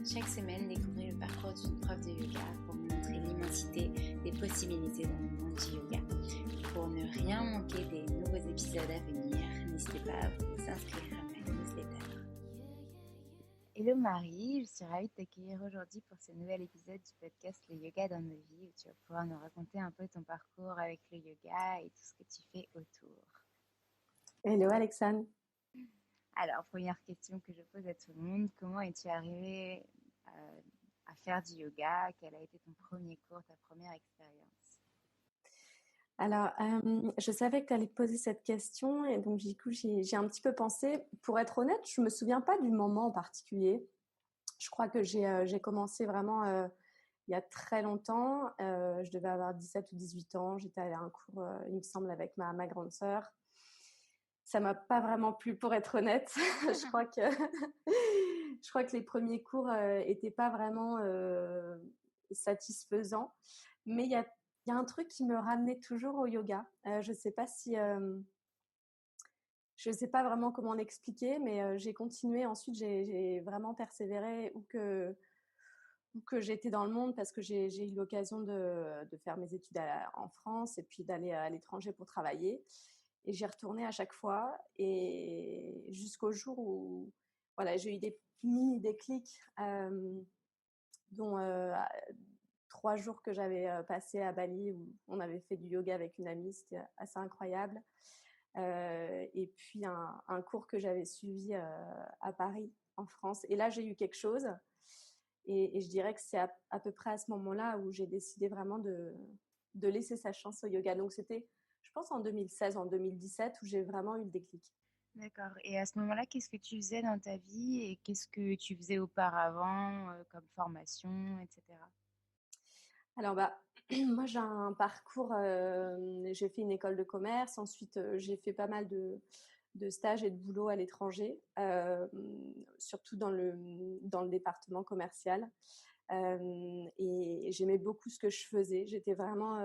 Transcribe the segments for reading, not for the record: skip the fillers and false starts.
Chaque semaine, découvrez le parcours d'une prof de yoga pour vous montrer l'immensité des possibilités dans le monde du yoga. Pour ne rien manquer des nouveaux épisodes à venir, n'hésitez pas à vous inscrire à ma newsletter. Hello Marie, je suis ravie de t'accueillir aujourd'hui pour ce nouvel épisode du podcast Le Yoga dans nos vies où tu vas pouvoir nous raconter un peu ton parcours avec le yoga et tout ce que tu fais autour. Hello Alexandre. Alors, première question que je pose à tout le monde, comment es-tu arrivée à faire du yoga? Quel a été ton premier cours, ta première expérience? Alors, je savais que tu allais te poser cette question et donc du coup, j'ai un petit peu pensé. Pour être honnête, je ne me souviens pas du moment en particulier. Je crois que j'ai commencé vraiment il y a très longtemps. Je devais avoir 17 ou 18 ans. J'étais allée à un cours, il me semble, avec ma grande sœur. Ça m'a pas vraiment plu, pour être honnête. je crois que les premiers cours étaient pas vraiment satisfaisants. Mais il y a un truc qui me ramenait toujours au yoga. Je sais pas je sais pas vraiment comment l'expliquer, mais j'ai continué. Ensuite, j'ai vraiment persévéré où que j'étais dans le monde parce que j'ai eu l'occasion de faire mes études en France et puis d'aller à l'étranger pour travailler. Et j'y retournais à chaque fois et jusqu'au jour où voilà, j'ai eu des mini déclics, dont 3 jours que j'avais passé à Bali où on avait fait du yoga avec une amie, c'était assez incroyable. Et puis un cours que j'avais suivi à Paris, en France. Et là, j'ai eu quelque chose. Et je dirais que c'est à peu près à ce moment-là où j'ai décidé vraiment de laisser sa chance au yoga. Donc, c'était, je pense, en 2016, en 2017, où j'ai vraiment eu le déclic. D'accord. Et à ce moment-là, qu'est-ce que tu faisais dans ta vie et qu'est-ce que tu faisais auparavant comme formation, etc. Alors, moi, j'ai un parcours, j'ai fait une école de commerce, ensuite j'ai fait pas mal de stages et de boulot à l'étranger, surtout dans le département commercial. Et j'aimais beaucoup ce que je faisais. J'étais vraiment,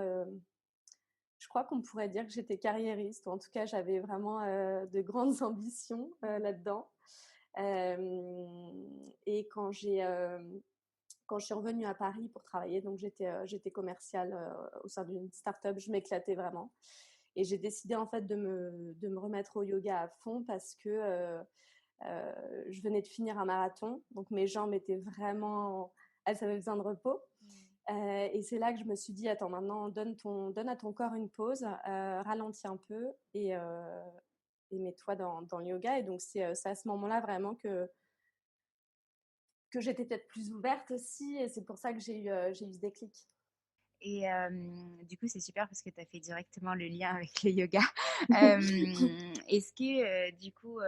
je crois qu'on pourrait dire que j'étais carriériste, ou en tout cas, j'avais vraiment de grandes ambitions là-dedans. Et quand je suis revenue à Paris pour travailler, donc j'étais commerciale au sein d'une start-up, je m'éclatais vraiment. Et j'ai décidé en fait de me remettre au yoga à fond parce que je venais de finir un marathon, donc mes jambes étaient vraiment, elles avaient besoin de repos. Et c'est là que je me suis dit, attends, maintenant, donne à ton corps une pause, ralentis un peu et mets-toi dans le yoga. Et donc, c'est à ce moment-là vraiment que j'étais peut-être plus ouverte aussi. Et c'est pour ça que j'ai eu ce déclic. Et du coup, c'est super parce que tu as fait directement le lien avec le yoga. Est-ce que du coup,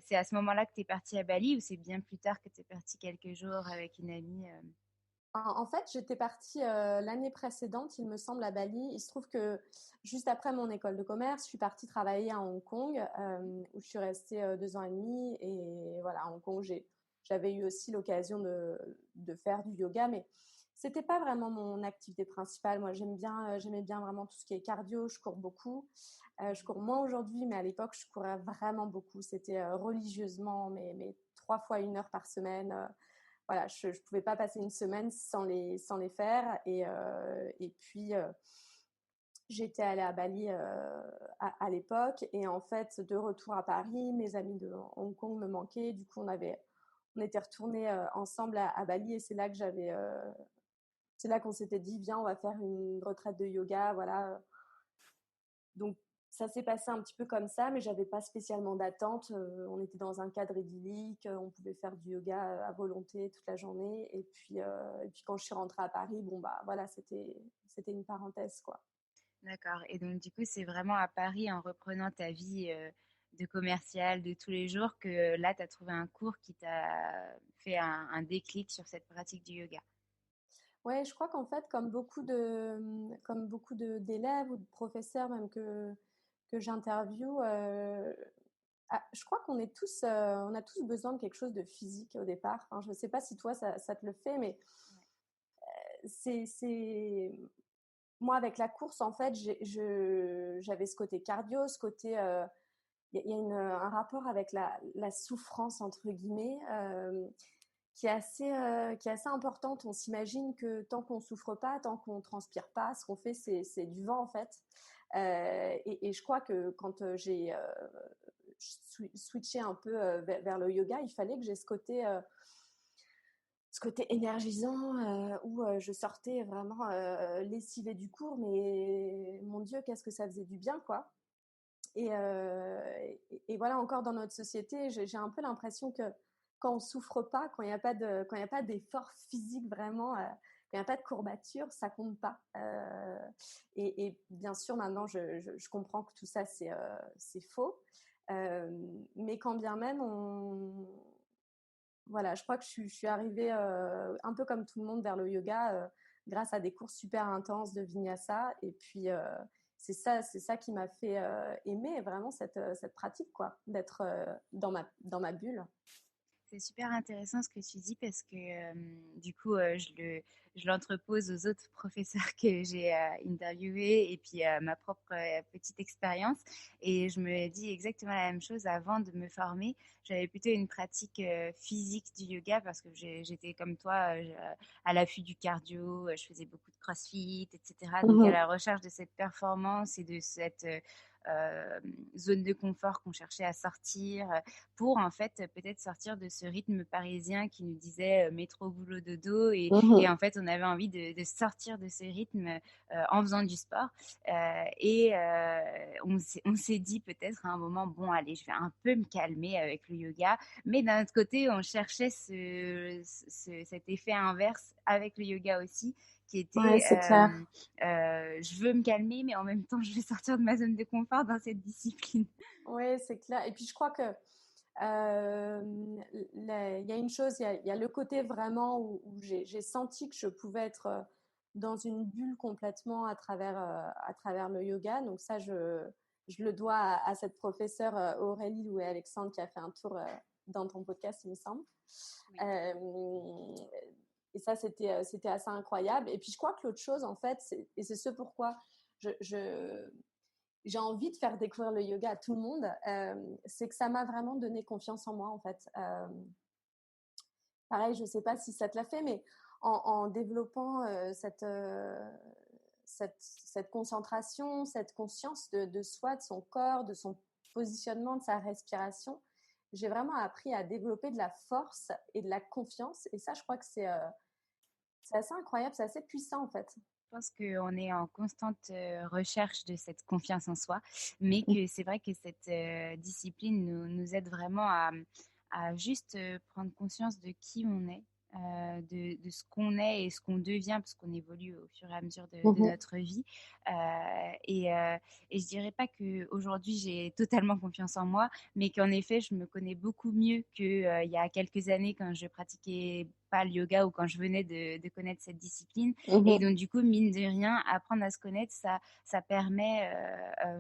c'est à ce moment-là que tu es partie à Bali ou c'est bien plus tard que tu es partie quelques jours avec une amie En fait, j'étais partie l'année précédente, il me semble, à Bali. Il se trouve que juste après mon école de commerce, je suis partie travailler à Hong Kong, où je suis restée 2 ans et demi. Et voilà, à Hong Kong, j'avais eu aussi l'occasion de faire du yoga, mais c'était pas vraiment mon activité principale. Moi, j'aimais bien vraiment tout ce qui est cardio. Je cours beaucoup. Je cours moins aujourd'hui, mais à l'époque, je courais vraiment beaucoup. C'était religieusement, mais 3 fois 1 heure par semaine. Voilà, je ne pouvais pas passer une semaine sans les faire. Et puis, j'étais allée à Bali à l'époque. Et en fait, de retour à Paris, mes amis de Hong Kong me manquaient. Du coup, on était retournés ensemble à Bali. Et c'est là qu'on s'était dit, viens, on va faire une retraite de yoga. Voilà. Donc, ça s'est passé un petit peu comme ça, mais j'avais pas spécialement d'attente. On était dans un cadre idyllique, on pouvait faire du yoga à volonté toute la journée. Et puis quand je suis rentrée à Paris, bon bah voilà, c'était une parenthèse quoi. D'accord. Et donc, du coup, c'est vraiment à Paris, en reprenant ta vie de commerciale de tous les jours, que là, tu as trouvé un cours qui t'a fait un déclic sur cette pratique du yoga. Ouais, je crois qu'en fait, comme beaucoup d'élèves ou de professeurs même que j'interviewe, je crois qu'on est tous, on a tous besoin de quelque chose de physique au départ. Enfin, je ne sais pas si toi ça te le fait, mais c'est moi avec la course en fait, j'avais ce côté cardio, ce côté, il y a un rapport avec la souffrance entre guillemets qui est assez importante. On s'imagine que tant qu'on souffre pas, tant qu'on transpire pas, ce qu'on fait, c'est du vent en fait. Et je crois que quand j'ai switché un peu vers le yoga, il fallait que j'ai ce côté énergisant où je sortais vraiment lessivée du cours, mais mon Dieu, qu'est-ce que ça faisait du bien, quoi. Et voilà, encore dans notre société, j'ai un peu l'impression que quand on souffre pas, quand il y a pas d'effort physique vraiment, quand il n'y a pas de courbature, ça compte pas. Et bien sûr, maintenant, je comprends que tout ça, c'est faux. Mais quand bien même, voilà, je crois que je suis arrivée un peu comme tout le monde vers le yoga grâce à des cours super intenses de vinyasa. Et puis, c'est ça qui m'a fait aimer vraiment cette pratique, quoi, d'être dans ma bulle. C'est super intéressant ce que tu dis parce que du coup, je l'entrepose aux autres professeurs que j'ai interviewés et puis ma propre petite expérience. Et je me dis exactement la même chose avant de me former. J'avais plutôt une pratique physique du yoga parce que j'étais comme toi à l'affût du cardio, je faisais beaucoup de crossfit, etc. Donc à Mhm. la recherche de cette performance et de cette zone de confort qu'on cherchait à sortir pour en fait peut-être sortir de ce rythme parisien qui nous disait métro, boulot, dodo et Mhm. en fait on avait envie de sortir de ce rythme en faisant du sport on s'est dit peut-être à un moment bon allez je vais un peu me calmer avec le yoga mais d'un autre côté on cherchait cet effet inverse avec le yoga aussi qui Ouais, était c'est clair. je veux me calmer mais en même temps je vais sortir de ma zone de confort dans cette discipline. Ouais, c'est clair. Et puis, je crois que il y a une chose, il y a le côté vraiment où j'ai senti que je pouvais être dans une bulle complètement à travers le yoga. Donc ça, je le dois à cette professeure Aurélie ou Alexandre qui a fait un tour dans ton podcast, il me semble. Oui. Euh, et ça, c'était assez incroyable. Et puis, je crois que l'autre chose, en fait, et c'est ce pourquoi je j'ai envie de faire découvrir le yoga à tout le monde, c'est que ça m'a vraiment donné confiance en moi, en fait. Pareil, je ne sais pas si ça te l'a fait, mais en développant cette concentration, cette conscience de soi, de son corps, de son positionnement, de sa respiration, j'ai vraiment appris à développer de la force et de la confiance. Et ça, je crois que c'est assez incroyable, c'est assez puissant, en fait. Je pense qu'on est en constante recherche de cette confiance en soi, mais que c'est vrai que cette discipline nous aide vraiment à juste prendre conscience de qui on est, de ce qu'on est et ce qu'on devient, parce qu'on évolue au fur et à mesure de Mhm. notre vie. Et je dirais pas qu'aujourd'hui j'ai totalement confiance en moi, mais qu'en effet je me connais beaucoup mieux qu'il y a quelques années quand je pratiquais pas le yoga ou quand je venais de connaître cette discipline. Et Mhm. donc, du coup, mine de rien, apprendre à se connaître, ça permet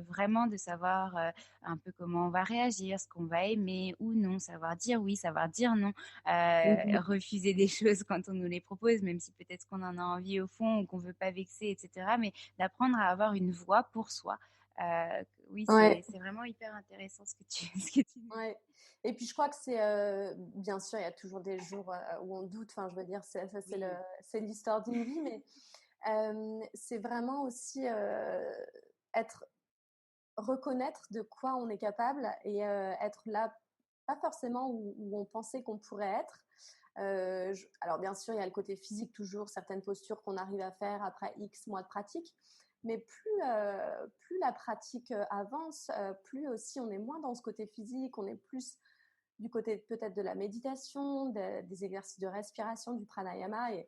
vraiment de savoir un peu comment on va réagir, ce qu'on va aimer ou non, savoir dire oui, savoir dire non, Mhm. refuser des choses quand on nous les propose, même si peut-être qu'on en a envie au fond ou qu'on veut pas vexer, etc. Mais d'apprendre à avoir une voix pour soi. Oui, Ouais. c'est vraiment hyper intéressant ce que ce que tu dis. Ouais. Et puis je crois que c'est bien sûr il y a toujours des jours où on doute. Enfin, je veux dire, ça Oui. c'est l'histoire d'une vie, mais c'est vraiment aussi être reconnaître de quoi on est capable et être là, pas forcément où on pensait qu'on pourrait être. Alors bien sûr, il y a le côté physique toujours, certaines postures qu'on arrive à faire après X mois de pratique, mais plus la pratique avance, plus aussi on est moins dans ce côté physique, on est plus du côté peut-être de la méditation, des exercices de respiration, du pranayama. Et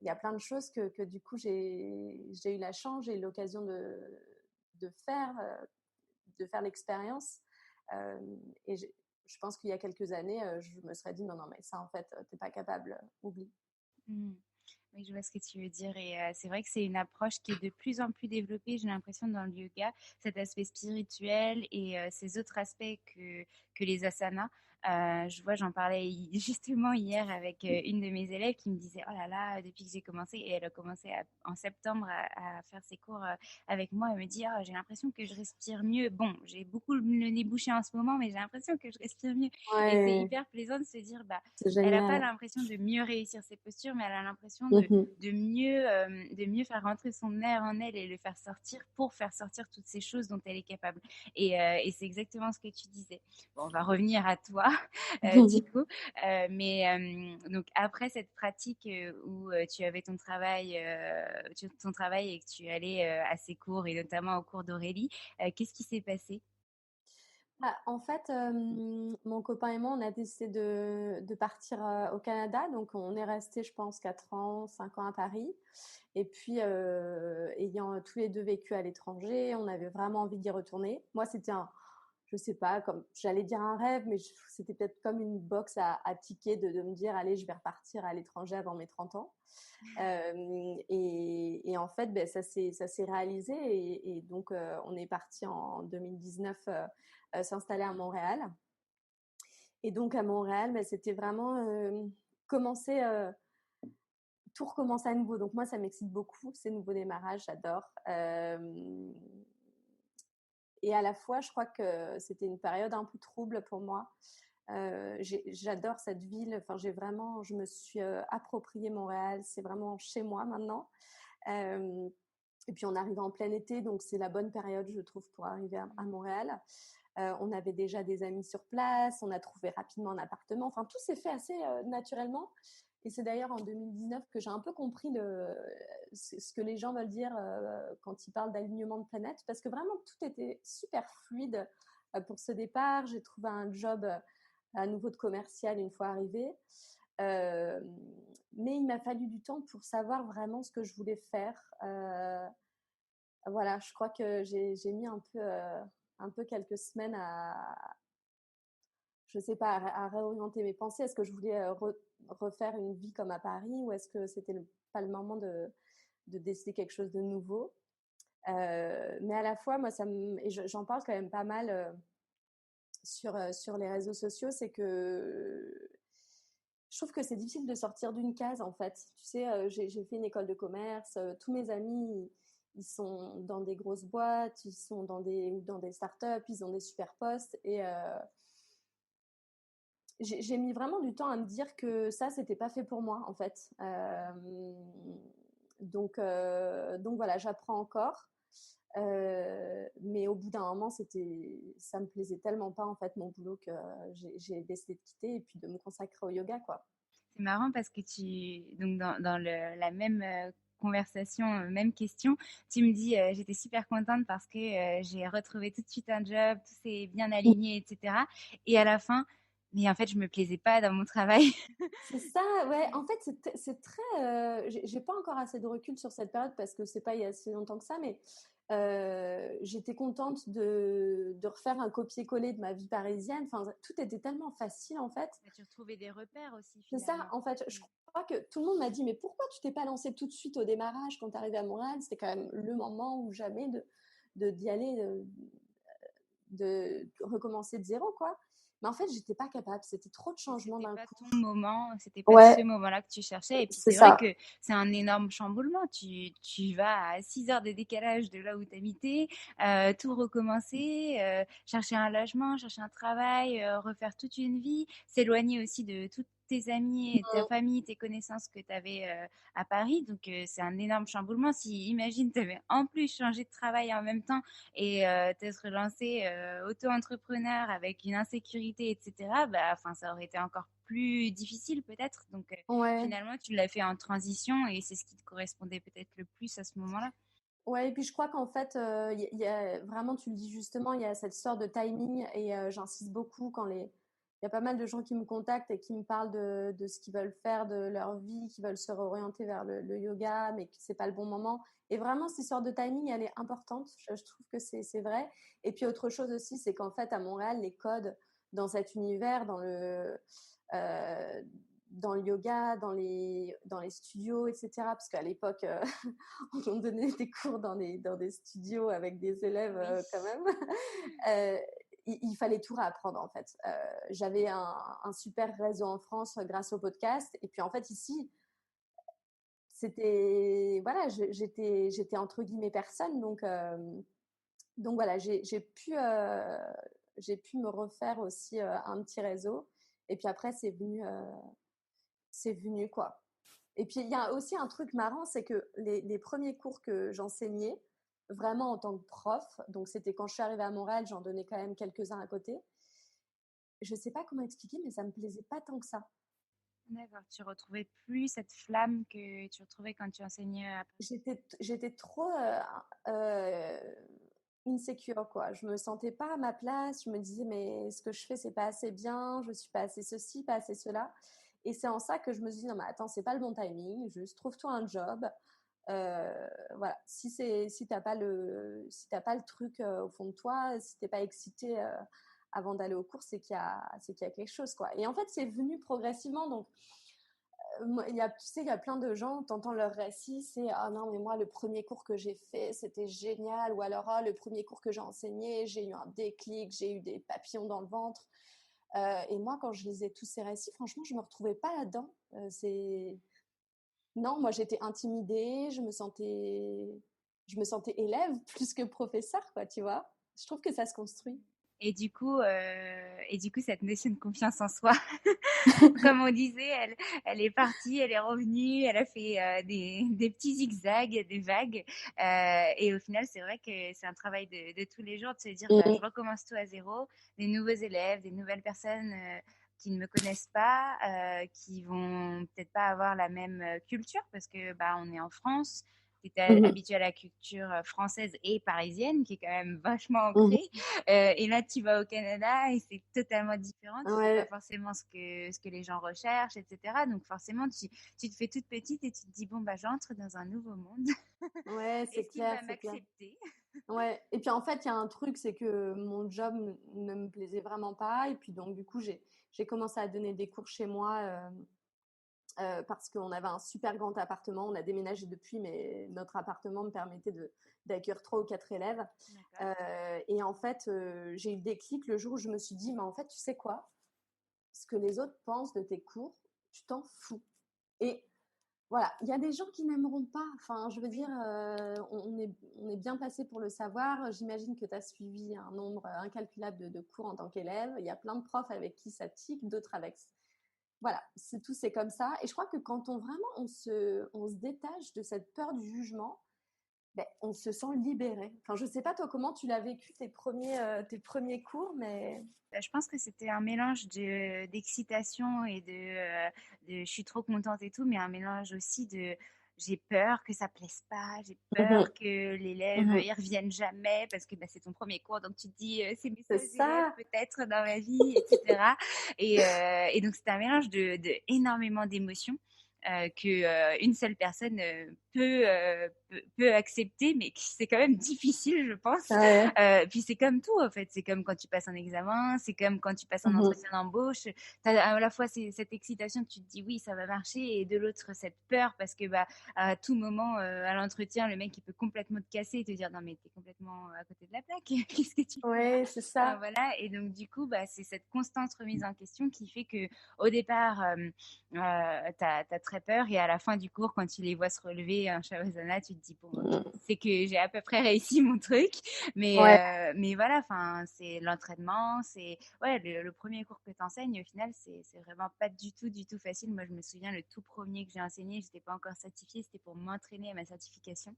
il y a plein de choses que du coup j'ai eu la chance, j'ai eu l'occasion de faire, de faire l'expérience. Euh, et je pense qu'il y a quelques années, je me serais dit non, non, mais ça en fait, t'es pas capable, oublie. Mm. Oui, je vois ce que tu veux dire. Et c'est vrai que c'est une approche qui est de plus en plus développée, j'ai l'impression, dans le yoga, cet aspect spirituel et ces autres aspects que les asanas. Je vois, j'en parlais justement hier avec une de mes élèves qui me disait, oh là là, depuis que j'ai commencé, et elle a commencé en septembre à faire ses cours avec moi, elle me dit, oh, j'ai l'impression que je respire mieux. Bon, j'ai beaucoup le nez bouché en ce moment, mais j'ai l'impression que je respire mieux. Et c'est Ouais, hyper plaisant de se dire, bah, c'est elle n'a pas génial. l'impression de mieux réussir ses postures, mais elle a l'impression Mhm. de mieux faire rentrer son air en elle et le faire sortir pour faire sortir toutes ces choses dont elle est capable. Et c'est exactement ce que tu disais. Bon, on va revenir à toi, du coup. Donc, après cette pratique où tu avais ton travail et que tu allais à ces cours et notamment au cours d'Aurélie, qu'est-ce qui s'est passé? Bah, en fait, mon copain et moi, on a décidé de partir au Canada. Donc, on est resté, je pense, 4 ans, 5 ans à Paris. Et puis, ayant tous les deux vécu à l'étranger, on avait vraiment envie d'y retourner. Moi, c'était je sais pas, comme j'allais dire un rêve, mais c'était peut-être comme une box à ticker de me dire, allez, je vais repartir à l'étranger avant mes 30 ans. Et en fait, ben, ça s'est réalisé. Et donc, on est parti en 2019 s'installer à Montréal. Et donc, à Montréal, ben, c'était vraiment commencer, tout recommencer à nouveau. Donc, moi, ça m'excite beaucoup, ces nouveaux démarrages, j'adore. Et à la fois, je crois que c'était une période un peu trouble pour moi. J'adore cette ville. Enfin, je me suis approprié Montréal. C'est vraiment chez moi maintenant. Euh, et puis on arrive en plein été, donc c'est la bonne période, je trouve, pour arriver à Montréal. On avait déjà des amis sur place, on a trouvé rapidement un appartement. Enfin, tout s'est fait assez naturellement. Et c'est d'ailleurs en 2019 que j'ai un peu compris ce que les gens veulent dire quand ils parlent d'alignement de planète, parce que vraiment tout était super fluide pour ce départ. J'ai trouvé un job à nouveau de commercial une fois arrivée. Euh, mais il m'a fallu du temps pour savoir vraiment ce que je voulais faire. Voilà, je crois que j'ai mis un peu quelques semaines je sais pas, à réorienter mes pensées. Est-ce que je voulais refaire une vie comme à Paris ou est-ce que c'était pas le moment de décider quelque chose de nouveau? Mais à la fois, moi, et j'en parle quand même pas mal sur les réseaux sociaux, c'est que je trouve que c'est difficile de sortir d'une case, en fait. Tu sais, j'ai fait une école de commerce, tous mes amis, ils sont dans des grosses boîtes, ils sont dans des startups, ils ont des super postes. Et j'ai mis vraiment du temps à me dire que ça, c'était pas fait pour moi, en fait. Donc voilà, j'apprends encore. Mais au bout d'un moment, ça me plaisait tellement pas, en fait, mon boulot, que j'ai décidé de quitter et puis de me consacrer au yoga, quoi. C'est marrant parce que donc dans la même conversation, même question, tu me dis, j'étais super contente parce que j'ai retrouvé tout de suite un job, tout s'est bien aligné, etc. Et à la fin, mais en fait, je me plaisais pas dans mon travail. C'est ça, ouais. En fait, c'est très. J'ai pas encore assez de recul sur cette période parce que c'est pas il y a si longtemps que ça, mais j'étais contente de refaire un copier-coller de ma vie parisienne. Enfin, tout était tellement facile en fait. Tu retrouvais des repères aussi C'est ça, finalement. en fait. Je crois que tout le monde m'a dit, mais pourquoi tu t'es pas lancée tout de suite au démarrage quand tu arrivais à Montréal? C'était quand même le moment ou jamais d'y aller, de recommencer de zéro, quoi. Mais en fait, j'étais pas capable. C'était trop de changements C'était d'un pas coup. ton moment, c'était pas Ouais, ce moment-là que tu cherchais. Et puis c'est c'est vrai ça. que c'est un énorme chamboulement. Tu vas à 6 heures de décalage de là où tu habitais, tout recommencer, chercher un logement, chercher un travail, refaire toute une vie, s'éloigner aussi de toutes tes amis, ta famille, tes connaissances que tu avais à Paris. Donc c'est un énorme chamboulement. Si imagine, tu avais en plus changé de travail en même temps et t'être lancé auto-entrepreneur avec une insécurité, etc., bah, enfin, ça aurait été encore plus difficile peut-être. Donc Ouais. finalement, tu l'as fait en transition et c'est ce qui te correspondait peut-être le plus à ce moment-là. Ouais, et puis je crois qu'en fait, il y a vraiment, tu le dis justement, il y a cette sorte de timing et j'insiste beaucoup il y a pas mal de gens qui me contactent et qui me parlent de ce qu'ils veulent faire de leur vie, qui veulent se réorienter vers le yoga, mais que c'est pas le bon moment. Et vraiment, cette sorte de timing, elle est importante. Je trouve que c'est vrai. Et puis autre chose aussi, c'est qu'en fait, à Montréal, les codes dans cet univers, euh, dans le yoga, dans les studios, etc. Parce qu'à l'époque, on donnait des cours dans des studios avec des élèves Oui. quand même. Euh, il fallait tout réapprendre en fait. J'avais un super réseau en France grâce au podcast. Et puis en fait, ici, c'était voilà, j'étais entre guillemets personne. Donc voilà, j'ai pu me refaire aussi un petit réseau. Et puis après, c'est venu quoi. Et puis il y a aussi un truc marrant, c'est que les premiers cours que j'enseignais, vraiment en tant que prof, donc c'était quand je suis arrivée à Montréal, j'en donnais quand même quelques-uns à côté. Je sais pas comment expliquer, mais ça me plaisait pas tant que ça. D'accord, tu retrouvais plus cette flamme que tu retrouvais quand tu enseignais à Paris. J'étais trop insecure, quoi. Je me sentais pas à ma place. Je me disais, mais ce que je fais, c'est pas assez bien. Je suis pas assez ceci, pas assez cela. Et c'est en ça que je me suis dit, non, mais attends, c'est pas le bon timing. Juste trouve-toi un job. Voilà. Si t'as pas le truc au fond de toi, si t'es pas excité avant d'aller au cours, c'est qu'il y a quelque chose, quoi. Et en fait, c'est venu progressivement. Donc, tu sais, il y a plein de gens, t'entends leur récit, c'est ah non, mais moi, le premier cours que j'ai fait, c'était génial. Ou alors, ah, le premier cours que j'ai enseigné, j'ai eu un déclic, j'ai eu des papillons dans le ventre. Et moi, quand je lisais tous ces récits, franchement, je me retrouvais pas là-dedans. Non, moi, j'étais intimidée, je me sentais élève plus que professeur, quoi, tu vois. Je trouve que ça se construit. Et du coup, cette notion de confiance en soi, comme on disait, elle est partie, elle est revenue, elle a fait des petits zigzags, des vagues. Et au final, c'est vrai que c'est un travail de tous les jours de se dire, bah, je recommence tout à zéro, des nouveaux élèves, des nouvelles personnes qui ne me connaissent pas, qui vont peut-être pas avoir la même culture parce que bah, on est en France. Tu étais habitué à la culture française et parisienne qui est quand même vachement ancrée. Et là, tu vas au Canada et c'est totalement différent. Tu sais pas Ouais, forcément ce que les gens recherchent, etc. Donc forcément, tu te fais toute petite et tu te dis, bon, bah, j'entre dans un nouveau monde. ouais, c'est Est-ce qu'il clair, va c'est clair. m'accepter? Ouais, et puis en fait, il y a un truc, c'est que mon job ne me plaisait vraiment pas. Et puis donc, du coup, j'ai commencé à donner des cours chez moi parce qu'on avait un super grand appartement. On a déménagé depuis, mais notre appartement me permettait d'accueillir 3 ou 4 élèves. D'accord. Et en fait, j'ai eu le déclic le jour où je me suis dit, mais en fait, tu sais quoi? Ce que les autres pensent de tes cours, tu t'en fous. Et voilà, il y a des gens qui n'aimeront pas. Enfin, je veux dire, on est bien placé pour le savoir. J'imagine que tu as suivi un nombre incalculable de cours en tant qu'élève. Il y a plein de profs avec qui ça tique, d'autres avec. Voilà, c'est comme ça. Et je crois que quand on se détache de cette peur du jugement, ben, on se sent libéré. Enfin, je sais pas toi comment tu l'as vécu tes premiers cours, mais Je pense que c'était un mélange d'excitation et de je suis trop contente et tout, mais un mélange aussi de j'ai peur que ça plaise pas, j'ai peur Mhm, que l'élève mhm. y revienne jamais parce que bah, c'est ton premier cours, donc tu te dis c'est mes C'est seuls élèves ça. peut-être dans ma vie, etc. Et donc c'était un mélange de énormément d'émotions. Que une seule personne peut accepter, mais c'est quand même difficile, je pense. Ouais. Puis c'est comme tout, en fait. C'est comme quand tu passes un examen, c'est comme quand tu passes un Mhm. entretien d'embauche. Tu as à la fois cette excitation, tu te dis oui, ça va marcher, et de l'autre, cette peur parce que bah, à tout moment, à l'entretien, le mec, il peut complètement te casser et te dire non, mais t'es complètement à côté de la plaque. Qu'est-ce que tu fais là? Ouais, c'est ça. Voilà. Et donc, du coup, bah, c'est cette constante remise en question qui fait que au départ, t'as très peur et à la fin du cours, quand tu les vois se relever en Shavasana, tu te dis bon, ok, Mhm. c'est que j'ai à peu près réussi mon truc. Ouais. Mais voilà, enfin, c'est l'entraînement, c'est ouais, le premier cours que tu enseignes, au final, c'est vraiment pas du tout facile. Moi, je me souviens, le tout premier que j'ai enseigné, j'étais pas encore certifiée, c'était pour m'entraîner à ma certification.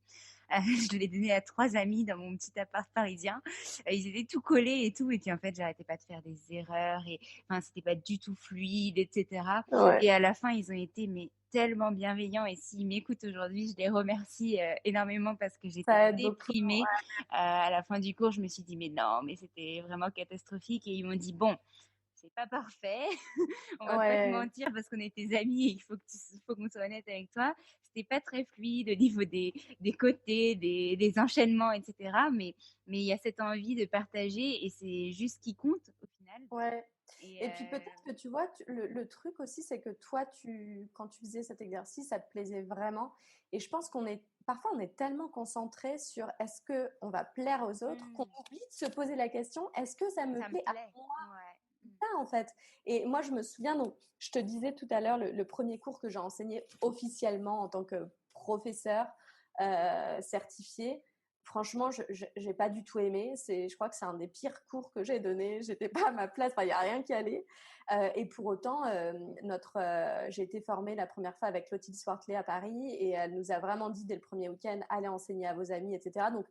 Je l'ai donné à 3 amis dans mon petit appart parisien. Ils étaient tout collés et tout, et puis en fait, j'arrêtais pas de faire des erreurs, et enfin, c'était pas du tout fluide, etc. Ouais. Et à la fin, ils ont été mais tellement bienveillants. Et s'ils m'écoutent aujourd'hui, je les remercie énormément parce que j'étais Ça aide beaucoup. déprimée. À la fin du cours, je me suis dit, mais non, mais c'était vraiment catastrophique. Et ils m'ont dit, bon, c'est pas parfait. On va pas te Ouais. mentir parce qu'on est tes amis et il faut qu'on soit honnête avec toi. C'était pas très fluide au niveau des côtés, des enchaînements, etc. Mais il y a cette envie de partager et c'est juste ce qui compte au final. Ouais. Et Et puis peut-être que tu vois, le truc aussi, c'est que toi, quand tu faisais cet exercice, ça te plaisait vraiment. Et je pense parfois, on est tellement concentré sur est-ce que on va plaire aux autres qu'on oublie de se poser la question, est-ce que ça me ça me plaît à plaît. moi, Ouais. ça, en fait. Et moi, je me souviens, donc, je te disais tout à l'heure, le premier cours que j'ai enseigné officiellement en tant que professeur certifié, franchement, je n'ai pas du tout aimé. Je crois que c'est un des pires cours que j'ai donné. J'étais pas à ma place. Enfin, il n'y a rien qui allait. Et pour autant, j'ai été formée la première fois avec Clotilde Swartley à Paris et elle nous a vraiment dit dès le premier week-end, allez enseigner à vos amis, etc. Donc,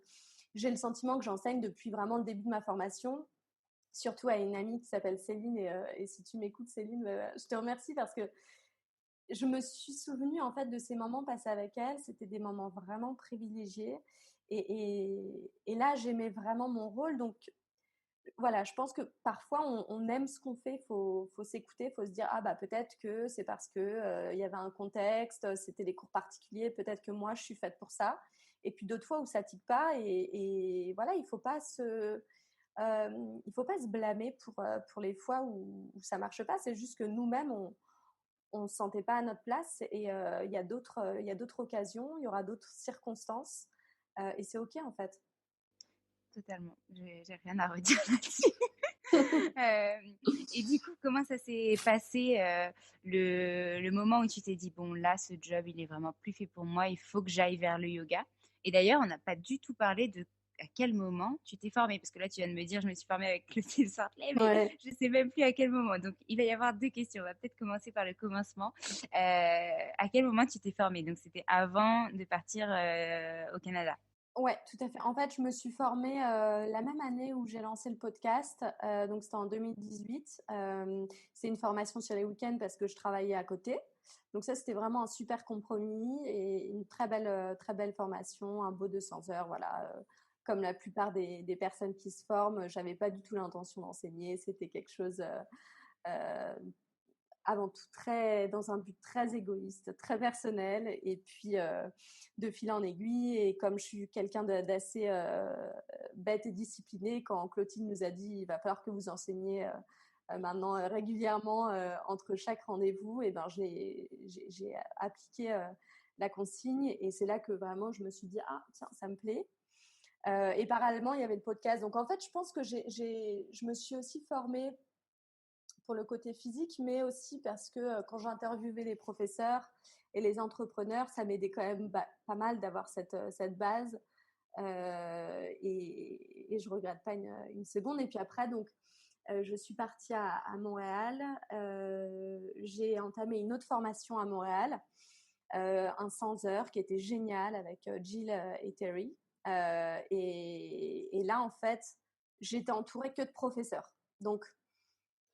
j'ai le sentiment que j'enseigne depuis vraiment le début de ma formation, surtout à une amie qui s'appelle Céline. Et si tu m'écoutes, Céline, je te remercie parce que je me suis souvenue en fait de ces moments passés avec elle. C'était des moments vraiment privilégiés. Et là, j'aimais vraiment mon rôle. Donc voilà, je pense que parfois on aime ce qu'on fait. Faut s'écouter, faut se dire ah bah peut-être que c'est parce que y avait un contexte, c'était des cours particuliers. Peut-être que moi je suis faite pour ça. Et puis d'autres fois où ça tique pas. Et voilà, il faut pas se blâmer pour les fois où ça marche pas. C'est juste que nous-mêmes on se sentait pas à notre place et il y a d'autres occasions, il y aura d'autres circonstances et c'est ok en fait. Totalement. J'ai rien à redire là-dessus. Et du coup, comment ça s'est passé le moment où tu t'es dit, bon, là, ce job, il est vraiment plus fait pour moi, il faut que j'aille vers le yoga. Et d'ailleurs, on n'a pas du tout parlé de à quel moment tu t'es formée. Parce que là, tu viens de me dire, je me suis formée avec Clotilde Sartelet, mais Ouais. je ne sais même plus à quel moment. Donc, il va y avoir deux questions. On va peut-être commencer par le commencement. À quel moment tu t'es formée? Donc, c'était avant de partir au Canada. Ouais, tout à fait. En fait, je me suis formée la même année où j'ai lancé le podcast, donc c'était en 2018. C'est une formation sur les week-ends parce que je travaillais à côté. Donc ça, c'était vraiment un super compromis et une très belle formation, un beau 200 heures, voilà. Comme la plupart des personnes qui se forment, j'avais pas du tout l'intention d'enseigner. C'était quelque chose euh, avant tout dans un but très égoïste, très personnel, et puis de fil en aiguille. Et comme je suis quelqu'un d'assez bête et discipliné, quand Clotilde nous a dit il va falloir que vous enseigniez maintenant régulièrement entre chaque rendez-vous, et ben j'ai appliqué la consigne et c'est là que vraiment je me suis dit ah tiens ça me plaît. Et parallèlement il y avait le podcast, donc en fait je pense que je me suis aussi formée pour le côté physique, mais aussi parce que quand j'interviewais les professeurs et les entrepreneurs, ça m'aidait quand même pas mal d'avoir cette base. Et je regrette pas une seconde. Et puis après, donc, je suis partie à Montréal. J'ai entamé une autre formation à Montréal, un 100 heures qui était génial avec Jill et Terry. Et là, en fait, j'étais entourée que de professeurs. Donc,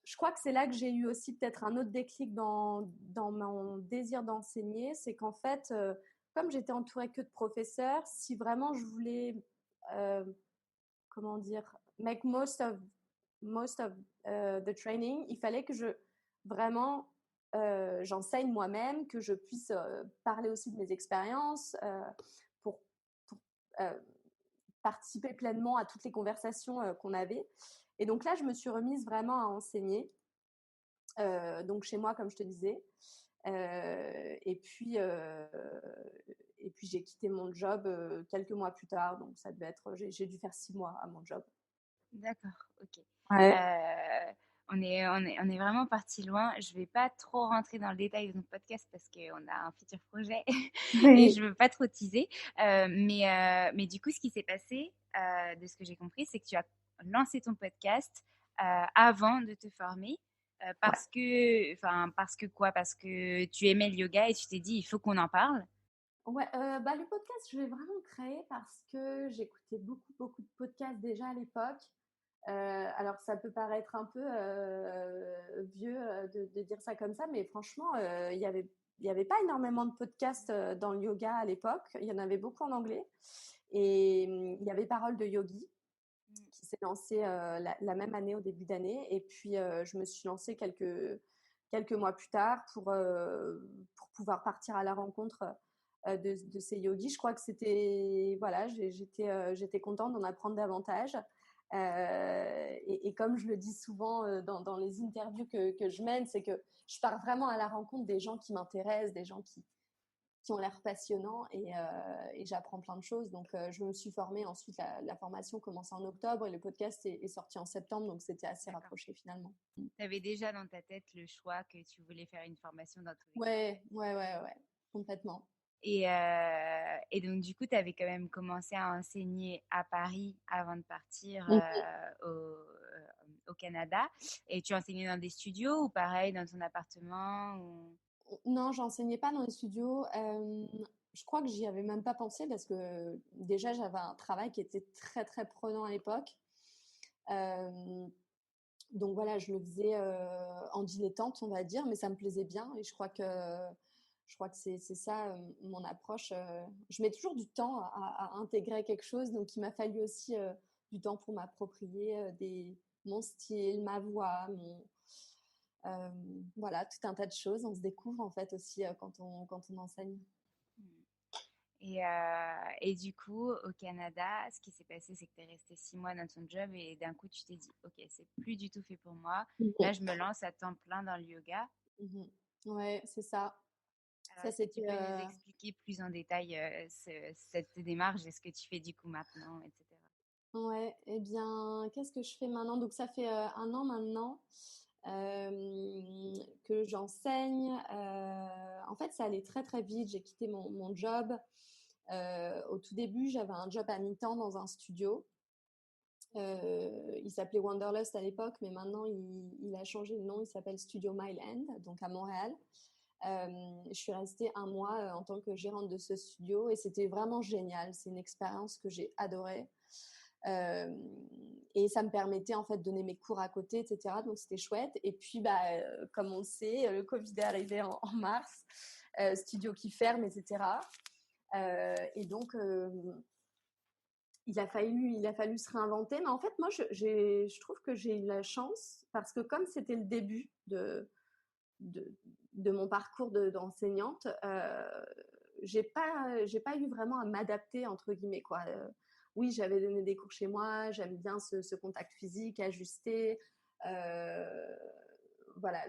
je crois que c'est là que j'ai eu aussi peut-être un autre déclic dans mon désir d'enseigner. C'est qu'en fait, comme j'étais entourée que de professeurs, si vraiment je voulais, euh, comment dire, make most of the training, il fallait que vraiment, j'enseigne moi-même, que je puisse parler aussi de mes expériences pour, pour euh, participer pleinement à toutes les conversations qu'on avait. Et donc là, je me suis remise vraiment à enseigner. Donc chez moi, comme je te disais. Euh, et puis, euh, et puis j'ai quitté mon job quelques mois plus tard. Donc ça devait être, j'ai dû faire 6 mois à mon job. D'accord, ok. Ouais. On est vraiment parti loin. Je vais pas trop rentrer dans le détail de notre podcast parce qu'on a un futur projet et Oui. je veux pas trop teaser. Mais du coup, ce qui s'est passé, de ce que j'ai compris, c'est que tu as lancé ton podcast avant de te former. Ouais. Parce que quoi? Parce que tu aimais le yoga et tu t'es dit, il faut qu'on en parle. Ouais, bah, le podcast, je l'ai vraiment créé parce que j'écoutais beaucoup de podcasts déjà à l'époque. Alors ça peut paraître un peu vieux de dire ça comme ça, mais franchement, il y avait pas énormément de podcasts dans le yoga à l'époque. Il y en avait beaucoup en anglais. Et il y avait Parole de Yogi qui s'est lancé la même année au début d'année. Et puis je me suis lancée quelques mois plus tard pour pouvoir partir à la rencontre de ces yogis. Je crois que c'était, voilà, j'étais contente d'en apprendre davantage. Et comme je le dis souvent dans les interviews que je mène, c'est que je pars vraiment à la rencontre des gens qui m'intéressent, des gens qui ont l'air passionnants et j'apprends plein de choses. Donc, je me suis formée. Ensuite, la formation commençait en octobre et le podcast est sorti en septembre. Donc, c'était assez rapproché finalement. Tu avais déjà dans ta tête le choix que tu voulais faire une formation dans tous les cas. Ouais, complètement. Et donc, du coup, tu avais quand même commencé à enseigner à Paris avant de partir au Canada. Et tu enseignais dans des studios ou pareil, dans ton appartement ou... Non, j'enseignais pas dans les studios. Je crois que j'y avais même pas pensé parce que déjà j'avais un travail qui était très très prenant à l'époque. Donc voilà, je le faisais en dilettante, on va dire, mais ça me plaisait bien et je crois que c'est ça mon approche. Je mets toujours du temps à intégrer quelque chose, donc il m'a fallu aussi du temps pour m'approprier mon style, ma voix, voilà, tout un tas de choses. On se découvre en fait aussi quand on enseigne. Et du coup, au Canada, ce qui s'est passé, c'est que tu es resté 6 mois dans ton job et d'un coup, tu t'es dit, OK, c'est plus du tout fait pour moi. Là, je me lance à temps plein dans le yoga. Ouais, c'est ça. Alors, Ça, est-ce que tu c'était. peux nous expliquer plus en détail cette démarche et ce que tu fais du coup maintenant, etc. Ouais, eh bien, qu'est-ce que je fais maintenant? Donc, ça fait 1 an maintenant que j'enseigne. En fait, ça allait très, très vite. J'ai quitté mon job. Au tout début, j'avais un job à mi-temps dans un studio. Il s'appelait Wanderlust à l'époque, mais maintenant, il a changé de nom. Il s'appelle Studio Mile End, donc à Montréal. Je suis restée 1 mois en tant que gérante de ce studio et c'était vraiment génial. C'est une expérience que j'ai adorée. Et ça me permettait en fait de donner mes cours à côté, etc. Donc c'était chouette. Et puis, comme on le sait, le Covid est arrivé en mars, studio qui ferme, etc. Et donc, il a fallu se réinventer. Mais en fait, moi, je trouve que j'ai eu la chance parce que comme c'était le début de mon parcours d'enseignante, j'ai pas eu vraiment à m'adapter entre guillemets quoi. Oui, j'avais donné des cours chez moi, j'aime bien ce contact physique, ajuster, voilà,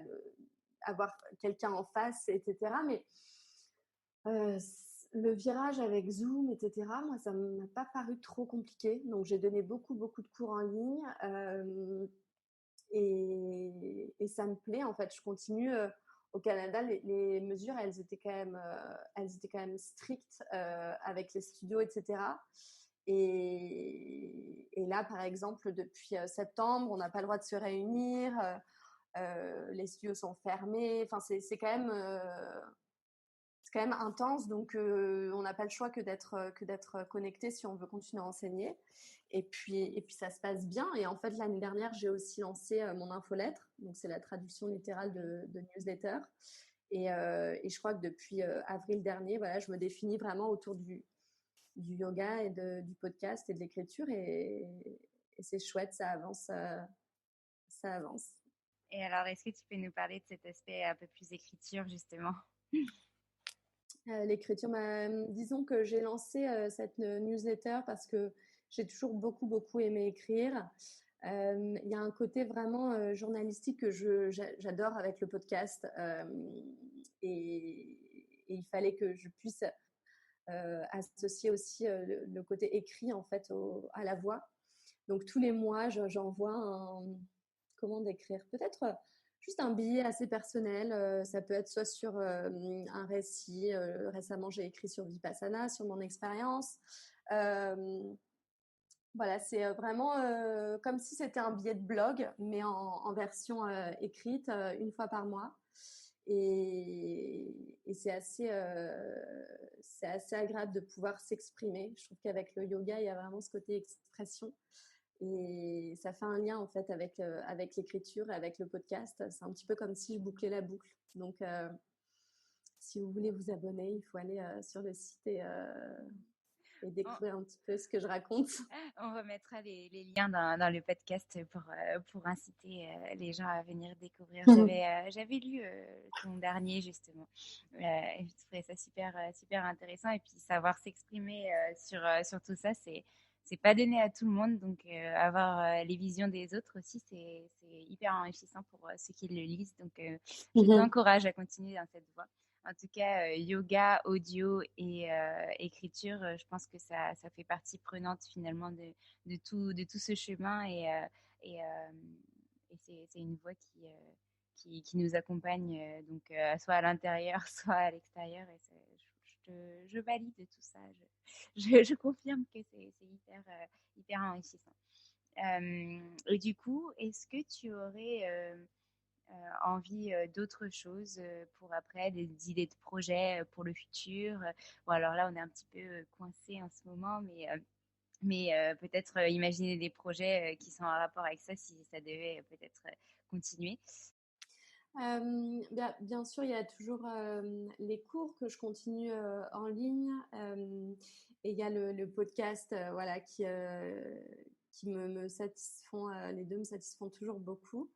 avoir quelqu'un en face, etc. Mais euh, le virage avec Zoom, etc., moi, ça ne m'a pas paru trop compliqué. Donc, j'ai donné beaucoup, beaucoup de cours en ligne et ça me plaît, en fait. Je continue. Au Canada, les mesures, elles étaient quand même strictes avec les studios, etc. Et là, par exemple, depuis septembre, on n'a pas le droit de se réunir. Les studios sont fermés. Enfin, c'est quand même intense, donc on n'a pas le choix que d'être connecté si on veut continuer à enseigner. Et puis ça se passe bien. Et en fait, l'année dernière, j'ai aussi lancé mon infolettre, donc c'est la traduction littérale de newsletter. Et je crois que depuis avril dernier, voilà, je me définis vraiment autour du yoga et du podcast et de l'écriture. Et c'est chouette, ça avance, ça avance. Et alors, est-ce que tu peux nous parler de cet aspect un peu plus écriture, justement? L'écriture, disons que j'ai lancé cette newsletter parce que j'ai toujours beaucoup, beaucoup aimé écrire. Il y a un côté vraiment journalistique que j'adore avec le podcast et il fallait que je puisse associer aussi le côté écrit en fait à la voix. Donc tous les mois, j'envoie comment décrire, peut-être juste un billet assez personnel. Ça peut être soit sur un récit. Récemment, j'ai écrit sur Vipassana, sur mon expérience. Voilà, c'est vraiment comme si c'était un billet de blog, mais en version écrite une fois par mois. Et c'est assez agréable de pouvoir s'exprimer. Je trouve qu'avec le yoga, il y a vraiment ce côté expression. Et ça fait un lien en fait avec l'écriture et avec le podcast. C'est un petit peu comme si je bouclais la boucle. Donc, si vous voulez vous abonner, il faut aller sur le site et découvrir un petit peu ce que je raconte. On remettra les liens dans le podcast pour inciter les gens à venir découvrir. J'avais lu ton dernier, justement. Et je trouvais ça super, super intéressant. Et puis, savoir s'exprimer sur tout ça, c'est c'est pas donné à tout le monde. Donc, avoir les visions des autres aussi, c'est hyper enrichissant pour ceux qui le lisent. Donc, je Mhm. t'encourage à continuer dans cette voie. En tout cas, yoga, audio et écriture, je pense que ça fait partie prenante finalement de tout ce chemin et, euh, et c'est une voie qui nous accompagne donc soit à l'intérieur, soit à l'extérieur. Et je valide tout ça. Je confirme que c'est hyper enrichissant. Et du coup, est-ce que tu aurais envie d'autres choses pour après, des idées de projets pour le futur? Bon, alors là, on est un petit peu coincé en ce moment, mais peut-être imaginer des projets qui sont en rapport avec ça si ça devait peut-être continuer. Bien sûr, il y a toujours les cours que je continue en ligne et il y a le podcast voilà, qui me satisfont, les deux me satisfont toujours beaucoup.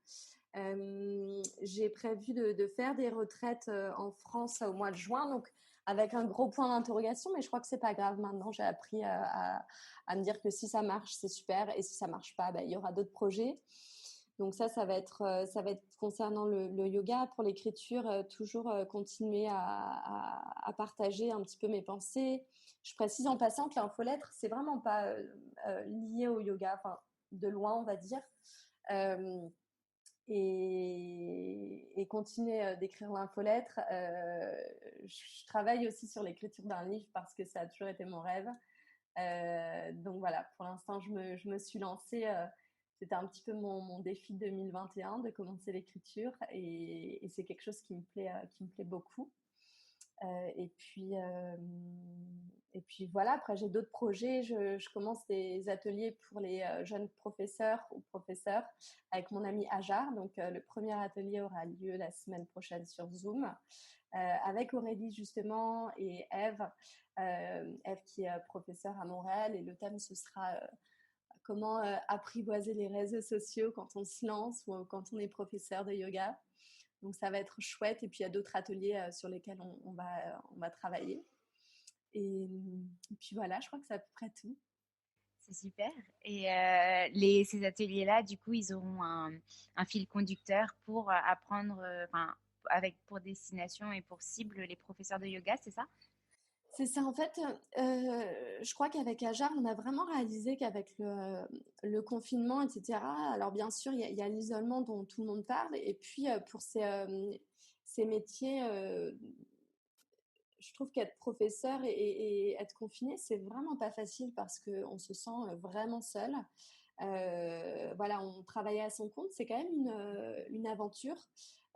J'ai prévu de faire des retraites en France au mois de juin, donc avec un gros point d'interrogation, mais je crois que c'est pas grave maintenant. J'ai appris à me dire que si ça marche, c'est super, et si ça marche pas, il y aura d'autres projets. Donc ça va être concernant le yoga. Pour l'écriture, toujours continuer à partager un petit peu mes pensées. Je précise en passant que l'infolettre, c'est vraiment pas lié au yoga, enfin de loin on va dire. Euh, et continuer d'écrire l'infolettre. Je travaille aussi sur l'écriture d'un livre parce que ça a toujours été mon rêve. Donc voilà, pour l'instant, je me suis lancée. C'était un petit peu mon défi 2021 de commencer l'écriture et c'est quelque chose qui me plaît beaucoup. Euh, et puis, euh, et puis voilà, après j'ai d'autres projets. Je commence des ateliers pour les jeunes professeurs ou professeurs avec mon ami Ajar. Donc le premier atelier aura lieu la semaine prochaine sur Zoom avec Aurélie justement et Eve. Eve qui est professeure à Montréal, et le thème ce sera comment apprivoiser les réseaux sociaux quand on se lance ou quand on est professeur de yoga. Donc ça va être chouette. Et puis il y a d'autres ateliers sur lesquels on va travailler. Et puis voilà, je crois que c'est à peu près tout. C'est super. Et ces ateliers-là, du coup, ils auront un fil conducteur pour apprendre, enfin, avec pour destination et pour cible les professeurs de yoga, c'est ça? C'est ça, en fait, je crois qu'avec Ajar, on a vraiment réalisé qu'avec le confinement, etc., alors bien sûr, il y a l'isolement dont tout le monde parle, et puis pour ces métiers, je trouve qu'être professeur et être confiné, c'est vraiment pas facile parce qu'on se sent vraiment seul. Voilà, on travaille à son compte, c'est quand même une aventure.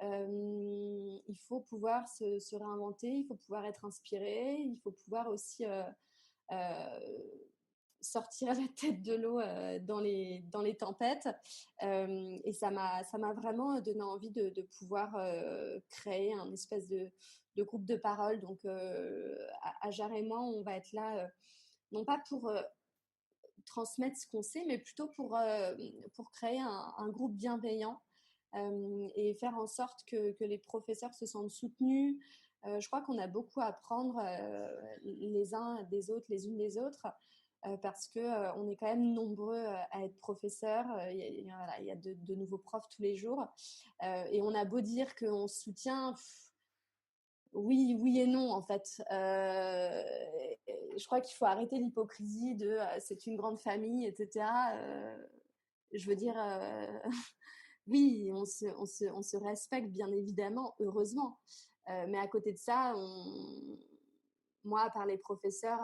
Il faut pouvoir se réinventer, il faut pouvoir être inspiré, il faut pouvoir aussi euh, sortir la tête de l'eau dans les tempêtes. Et ça m'a vraiment donné envie de pouvoir créer un espèce de groupe de parole. Donc, Ajar et moi, on va être là, non pas pour transmettre ce qu'on sait, mais plutôt pour créer un groupe bienveillant et faire en sorte que les professeurs se sentent soutenus. Je crois qu'on a beaucoup à apprendre les uns des autres, les unes des autres, parce que on est quand même nombreux à être professeurs. Voilà, il y a de nouveaux profs tous les jours, et on a beau dire qu'on se soutient. Oui, oui et non, en fait. Je crois qu'il faut arrêter l'hypocrisie de c'est une grande famille, etc. Je veux dire, oui, on se respecte bien évidemment, heureusement. Mais à côté de ça, moi, par les professeurs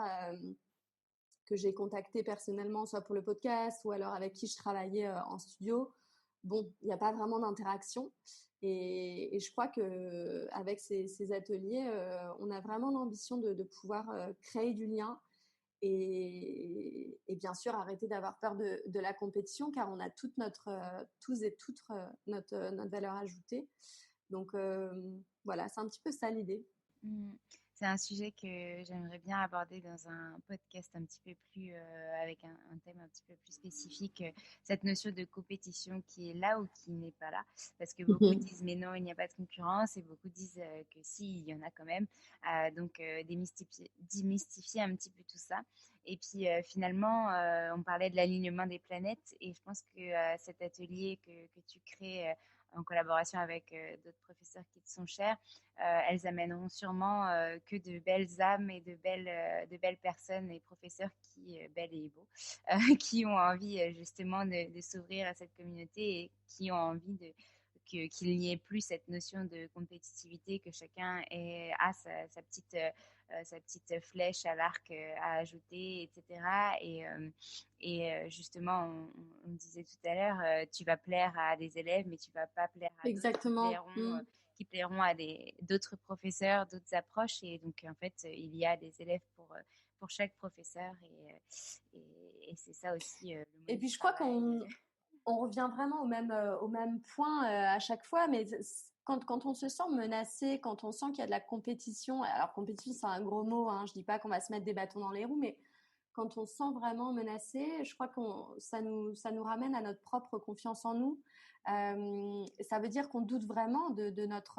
que j'ai contactés personnellement, soit pour le podcast ou alors avec qui je travaillais en studio, bon, il n'y a pas vraiment d'interaction. Et je crois qu'avec ces ateliers, on a vraiment l'ambition de pouvoir créer du lien et bien sûr arrêter d'avoir peur de la compétition, car on a tous et toutes notre valeur ajoutée. Donc voilà, c'est un petit peu ça l'idée. Mm. C'est un sujet que j'aimerais bien aborder dans un podcast un petit peu plus, avec un thème un petit peu plus spécifique, cette notion de compétition qui est là ou qui n'est pas là. Parce que beaucoup Mhm. disent mais non, il n'y a pas de concurrence et beaucoup disent que si, il y en a quand même. Donc démystifier un petit peu tout ça. Et puis finalement, on parlait de l'alignement des planètes et je pense que cet atelier que tu crées en collaboration avec d'autres professeurs qui te sont chers, elles amèneront sûrement que de belles âmes et de belles personnes et professeurs belles et beaux, qui ont envie justement de s'ouvrir à cette communauté et qui ont envie qu'il n'y ait plus cette notion de compétitivité, que chacun a sa petite flèche à l'arc à ajouter, etc. Justement, on disait tout à l'heure, tu vas plaire à des élèves, mais tu vas pas plaire à d'autres Exactement. qui plairont à d'autres professeurs, d'autres approches. Et donc, en fait, il y a des élèves pour chaque professeur. Et c'est ça aussi le Et mode puis du je crois travail. on revient vraiment au même point à chaque fois, mais quand on se sent menacé, quand on sent qu'il y a de la compétition, alors compétition c'est un gros mot, hein, je dis pas qu'on va se mettre des bâtons dans les roues, mais quand on se sent vraiment menacé, je crois que ça nous ramène à notre propre confiance en nous. Ça veut dire qu'on doute vraiment de notre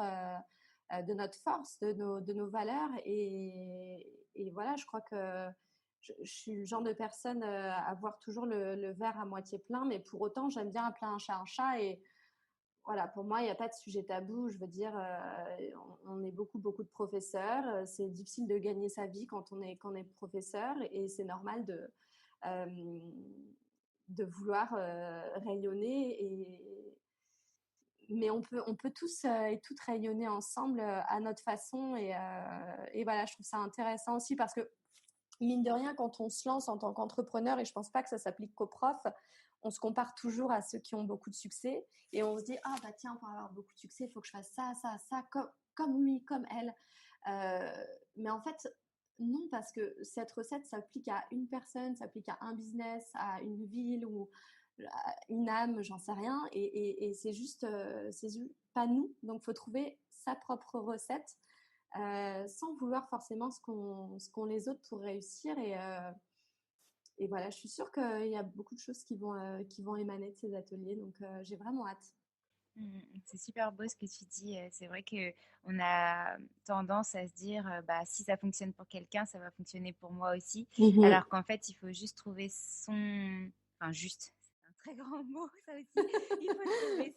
force, de nos valeurs. Et voilà, je crois que je suis le genre de personne à voir toujours le verre à moitié plein, mais pour autant, j'aime bien appeler un chat un chat. Et voilà, pour moi, il n'y a pas de sujet tabou. Je veux dire, on est beaucoup de professeurs. C'est difficile de gagner sa vie quand on est professeur, et c'est normal euh, de vouloir rayonner. Mais on peut tous et toutes rayonner ensemble à notre façon. Et voilà, je trouve ça intéressant aussi parce que, mine de rien, quand on se lance en tant qu'entrepreneur, et je pense pas que ça s'applique qu'aux profs, on se compare toujours à ceux qui ont beaucoup de succès et on se dit ah bah tiens, pour avoir beaucoup de succès, il faut que je fasse ça comme lui, comme elle. Mais en fait non, parce que cette recette s'applique à une personne, s'applique à un business, à une ville ou à une âme, j'en sais rien. Et c'est juste pas nous. Donc faut trouver sa propre recette sans vouloir forcément ce qu'ont les autres pour réussir. Et voilà, je suis sûre qu'il y a beaucoup de choses qui vont émaner de ces ateliers. Donc, j'ai vraiment hâte. C'est super beau ce que tu dis. C'est vrai que on a tendance à se dire, bah, si ça fonctionne pour quelqu'un, ça va fonctionner pour moi aussi. Mhm. Alors qu'en fait, il faut juste trouver enfin juste, c'est un très grand mot, ça aussi. Il faut trouver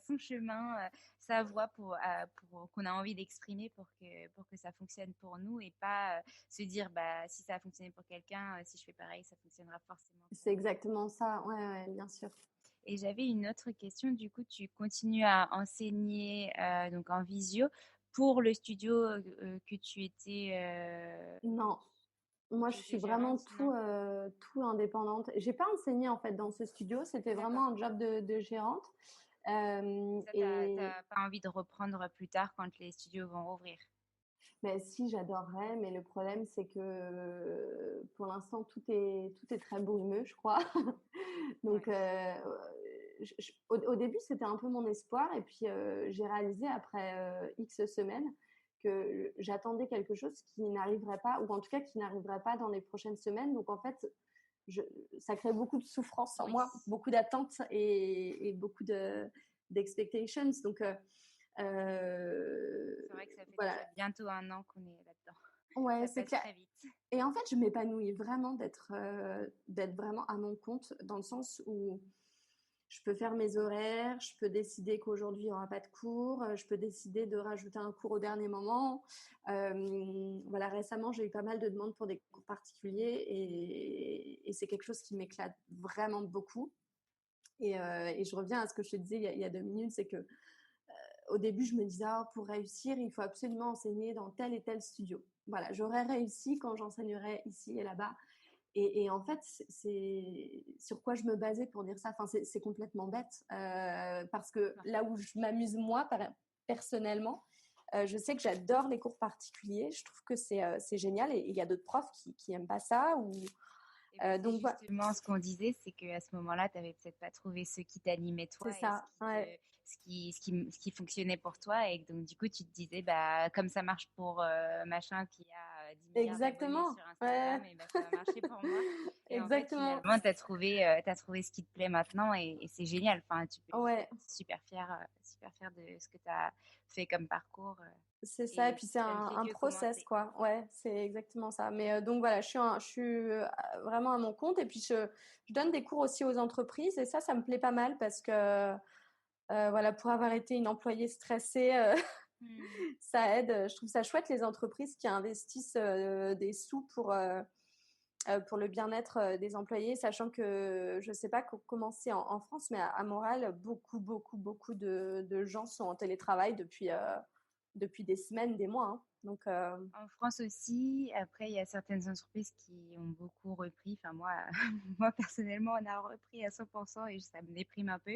son chemin, sa voie pour qu'on a envie d'exprimer pour que ça fonctionne pour nous et pas se dire, bah, si ça a fonctionné pour quelqu'un, si je fais pareil, ça fonctionnera forcément pour C'est moi. exactement ça. Ouais, ouais, bien sûr. Et j'avais une autre question, du coup, tu continues à enseigner donc en visio pour le studio que tu étais Non, où moi, tu je suis étais vraiment gérante, non? tout indépendante. J'ai pas enseigné en fait dans ce studio. C'était D'accord. vraiment un job de gérante. Et ça, Et t'as pas envie de reprendre plus tard quand les studios vont rouvrir? mais si, j'adorerais, mais le problème, c'est que pour l'instant, tout est très brumeux, je crois. Ouais. Donc, au début, c'était un peu mon espoir. Et puis, j'ai réalisé après X semaines que j'attendais quelque chose qui n'arriverait pas, ou en tout cas qui n'arriverait pas dans les prochaines semaines. Donc, en fait, je, ça crée beaucoup de souffrance en Oui. moi, beaucoup d'attentes et beaucoup d'expectations. Donc, C'est vrai que ça fait voilà. déjà bientôt un an qu'on est là-dedans. Ouais, Ça c'est passe clair. très vite. Et en fait, je m'épanouis vraiment d'être vraiment à mon compte dans le sens où je peux faire mes horaires, je peux décider qu'aujourd'hui il n'y aura pas de cours, je peux décider de rajouter un cours au dernier moment. Voilà, récemment, j'ai eu pas mal de demandes pour des cours particuliers et c'est quelque chose qui m'éclate vraiment beaucoup. Et je reviens à ce que je te disais il y a 2 minutes, c'est que au début, je me disais, ah, pour réussir, il faut absolument enseigner dans tel et tel studio. Voilà, j'aurais réussi quand j'enseignerais ici et là-bas. Et en fait, c'est sur quoi je me basais pour dire ça. Enfin, c'est complètement bête parce que D'accord. là où je m'amuse moi personnellement, je sais que j'adore les cours particuliers. Je trouve que c'est génial et il y a d'autres profs qui aiment pas ça ou Donc voilà. Justement, ce qu'on disait, c'est qu'à ce moment-là, tu n'avais peut-être pas trouvé ce qui t'animait toi C'est ça, ouais. ce qui fonctionnait pour toi. Et donc, du coup, tu te disais, bah, comme ça marche pour machin qui a 10 milliards d'abonnés Exactement, sur ouais. Instagram, et bah, ça va marcher pour moi. Et en fait, Exactement, finalement, t'as trouvé ce qui te plaît maintenant et c'est génial. Enfin, tu peux juste ouais. être super fier de ce que tu as fait comme parcours. C'est ça, et Et puis c'est ça ne fait un que process, commencer. quoi. Ouais, c'est exactement ça. Mais donc voilà, je suis vraiment à mon compte, et puis je donne des cours aussi aux entreprises, et ça me plaît pas mal parce que voilà, pour avoir été une employée stressée, ça aide. Je trouve ça chouette, les entreprises qui investissent des sous pour le bien-être des employés, sachant que je sais pas comment c'est en France, mais à Montréal, beaucoup de gens sont en télétravail depuis des semaines, des mois, hein. Donc, En France aussi, après, il y a certaines entreprises qui ont beaucoup repris. Enfin, moi, moi personnellement, on a repris à 100% et ça me déprime un peu.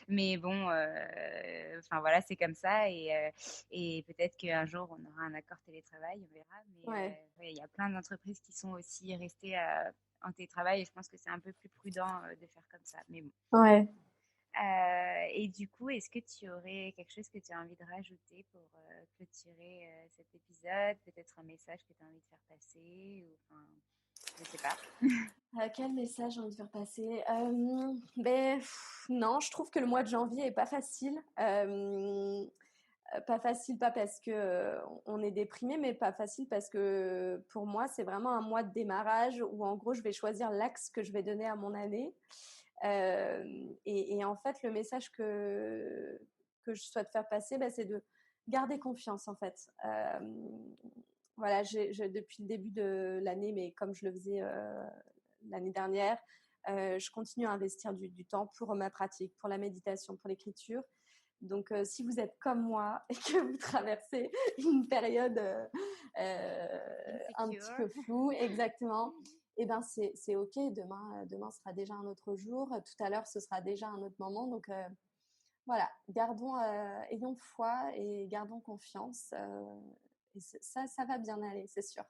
Mais bon, enfin voilà, c'est comme ça. Et peut-être qu'un jour, on aura un accord télétravail, on verra. Mais ouais, ouais, il y a plein d'entreprises qui sont aussi restées en télétravail et je pense que c'est un peu plus prudent de faire comme ça. Mais bon. ouais. Et du coup, est-ce que tu aurais quelque chose que tu as envie de rajouter pour clôturer cet épisode? Peut-être un message que tu as envie de faire passer ou, enfin, je sais pas. Quel message j'ai envie de faire passer? Non, je trouve que le mois de janvier est pas facile. Pas facile, pas parce que on est déprimé, mais pas facile parce que pour moi, c'est vraiment un mois de démarrage où en gros, je vais choisir l'axe que je vais donner à mon année. Et en fait, le message que je souhaite faire passer, c'est de garder confiance, en fait. Voilà, depuis le début de l'année, mais comme je le faisais l'année dernière, je continue à investir du temps pour ma pratique, pour la méditation, pour l'écriture. Donc, si vous êtes comme moi et que vous traversez une période un petit peu floue, exactement, eh ben c'est OK. Demain sera déjà un autre jour. Tout à l'heure, ce sera déjà un autre moment. Donc, voilà, ayons foi et gardons confiance. Et ça va bien aller, c'est sûr.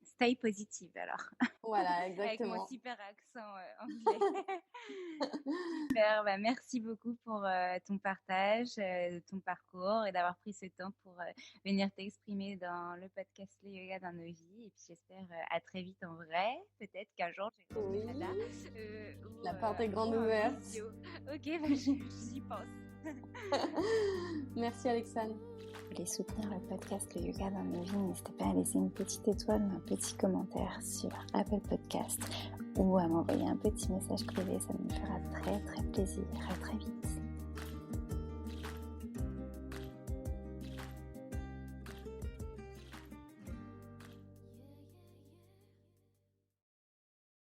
Stay positive alors. Voilà, Avec mon exactement. super accent anglais. Super, bah merci beaucoup pour ton partage, ton parcours et d'avoir pris ce temps pour venir t'exprimer dans le podcast Le Yoga dans nos vies. Et puis j'espère à très vite en vrai. Peut-être qu'un jour je vais au Oui, Canada la porte est ou grande en ouverte. visio. Ok, bah, j'y pense. Merci Alexandre. Vous voulez soutenir le podcast Le Yoga dans nos vies, n'hésitez pas à laisser une petite étoile ou un petit commentaire sur Apple Podcast ou à m'envoyer un petit message privé, ça me fera très très plaisir. À très vite.